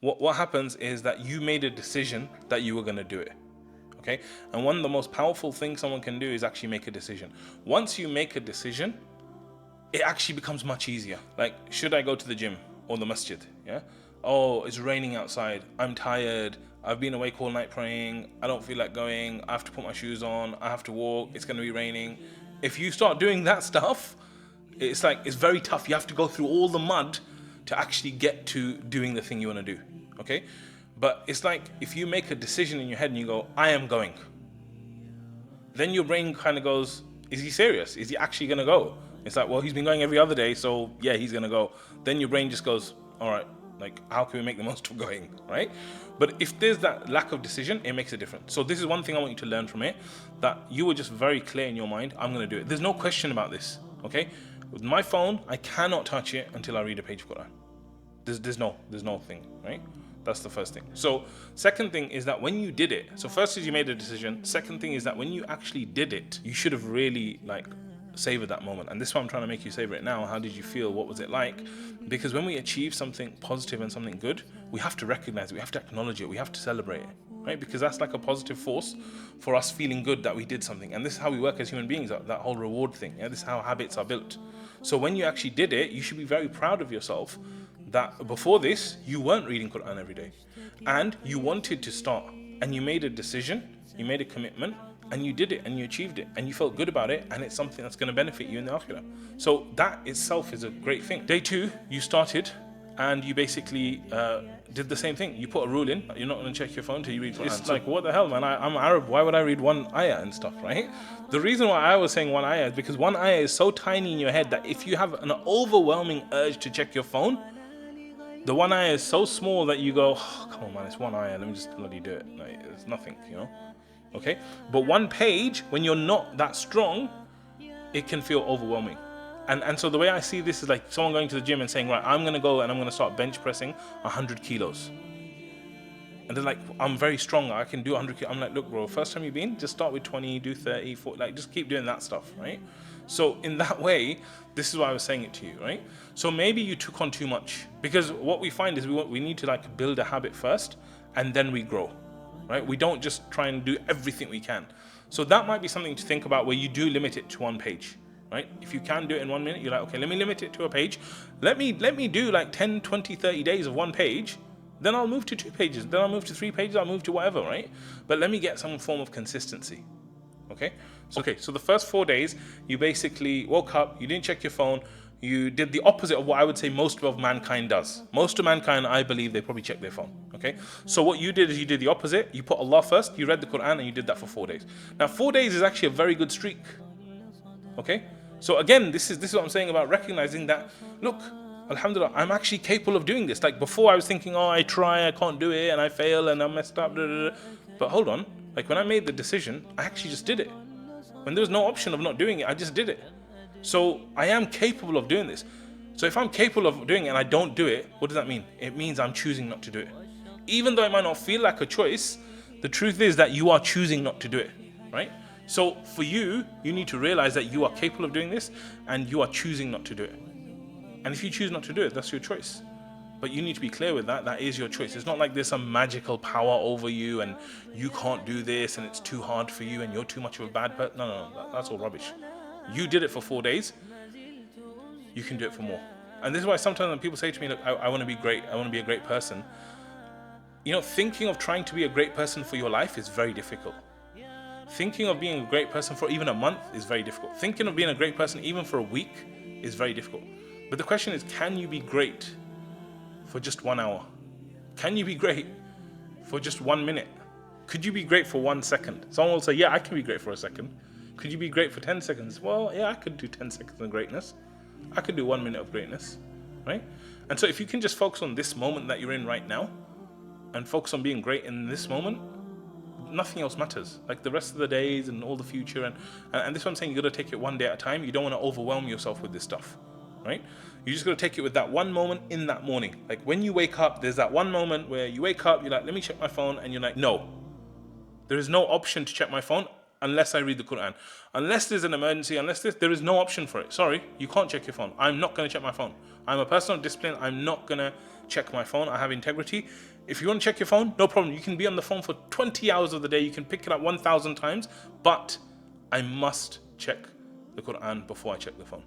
What happens is that you made a decision that you were going to do it. Okay? And one of the most powerful things someone can do is actually make a decision. Once you make a decision, it actually becomes much easier. Like, should I go to the gym or the masjid? Yeah? Oh, it's raining outside. I'm tired. I've been awake all night praying. I don't feel like going. I have to put my shoes on. I have to walk. It's going to be raining. If you start doing that stuff, it's very tough. You have to go through all the mud to actually get to doing the thing you want to do. Okay? But it's like if you make a decision in your head and you go, I am going. Then your brain kind of goes, is he serious? Is he actually going to go? It's like, well, he's been going every other day, so yeah, he's going to go. Then your brain just goes, all right, like, how can we make the most of going, right? But if there's that lack of decision, it makes a difference. So this is one thing I want you to learn from it, that you were just very clear in your mind, I'm going to do it. There's no question about this, okay? With my phone, I cannot touch it until I read a page of Quran. There's no thing, right? That's the first thing. So second thing is that when you did it, so first is you made a decision. Second thing is that when you actually did it, you should have really savored that moment. And this is why I'm trying to make you savor it now. How did you feel? What was it like? Because when we achieve something positive and something good, we have to recognize it. We have to acknowledge it. We have to celebrate it, right? Because that's like a positive force for us feeling good that we did something. And this is how we work as human beings, that whole reward thing. Yeah? This is how habits are built. So when you actually did it, you should be very proud of yourself that before this, you weren't reading Quran every day. And you wanted to start. And you made a decision, you made a commitment, and you did it, and you achieved it, and you felt good about it, and it's something that's going to benefit you in the akhirah. So that itself is a great thing. Day 2, you started, and you basically did the same thing. You put a rule in, you're not going to check your phone till you read Quran. It's like, what the hell, man? I'm Arab, why would I read one ayah and stuff, right? The reason why I was saying one ayah is because one ayah is so tiny in your head that if you have an overwhelming urge to check your phone, the one ayah is so small that you go, oh, come on, man, it's one ayah, let me just bloody do it. Like, it's nothing, you know? Okay? But one page, when you're not that strong, it can feel overwhelming. And so the way I see this is like someone going to the gym and saying, right, I'm going to go and I'm going to start bench pressing 100 kilos. And they're like, I'm very strong, I can do 100 kilos. I'm like, look, bro, first time you've been, just start with 20, do 30, 40, like just keep doing that stuff, right? So in that way, this is why I was saying it to you, right? So maybe you took on too much, because what we find is we need to like build a habit first and then we grow, right? We don't just try and do everything we can. So that might be something to think about, where you do limit it to one page, right? If you can do it in 1 minute, you're like, okay, let me limit it to a page. Let me do like 10, 20, 30 days of one page. Then I'll move to 2 pages. Then I'll move to 3 pages. I'll move to whatever, right? But let me get some form of consistency. Okay? So the first 4 days, you basically woke up, you didn't check your phone, you did the opposite of what I would say most of mankind does. Most of mankind, I believe, they probably check their phone. Okay? So what you did is you did the opposite. You put Allah first, you read the Quran, and you did that for 4 days. Now 4 days is actually a very good streak. Okay? So again, this is what I'm saying about recognizing that, look, alhamdulillah, I'm actually capable of doing this. Like before I was thinking, oh, I try, I can't do it, and I fail, and I'm messed up. But hold on. Like when I made the decision, I actually just did it. When there was no option of not doing it, I just did it. So I am capable of doing this. So if I'm capable of doing it and I don't do it, what does that mean? It means I'm choosing not to do it. Even though it might not feel like a choice, the truth is that you are choosing not to do it, right? So for you, you need to realize that you are capable of doing this and you are choosing not to do it. And if you choose not to do it, that's your choice. But you need to be clear with that. That is your choice. It's not like there's some magical power over you and you can't do this and it's too hard for you and you're too much of a bad person. No. That's all rubbish. You did it for 4 days. You can do it for more. And this is why sometimes when people say to me, look, I want to be great. I want to be a great person. You know, thinking of trying to be a great person for your life is very difficult. Thinking of being a great person for even a month is very difficult. Thinking of being a great person even for a week is very difficult. But the question is, can you be great for just 1 hour? Can you be great for just 1 minute? Could you be great for 1 second? Someone will say, yeah, I can be great for a second. Could you be great for 10 seconds? Well, yeah, I could do 10 seconds of greatness. I could do 1 minute of greatness, right? And so if you can just focus on this moment that you're in right now and focus on being great in this moment, nothing else matters. Like the rest of the days and all the future. And this is what I'm saying, you got to take it 1 day at a time. You don't want to overwhelm yourself with this stuff, right? You just got to take it with that one moment in that morning. Like when you wake up, there's that one moment where you wake up, you're like, let me check my phone. And you're like, no, there is no option to check my phone unless I read the Quran. Unless there's an emergency, there is no option for it. Sorry, you can't check your phone. I'm not going to check my phone. I'm a person of discipline. I'm not going to check my phone. I have integrity. If you want to check your phone, no problem. You can be on the phone for 20 hours of the day. You can pick it up 1,000 times. But I must check the Quran before I check the phone.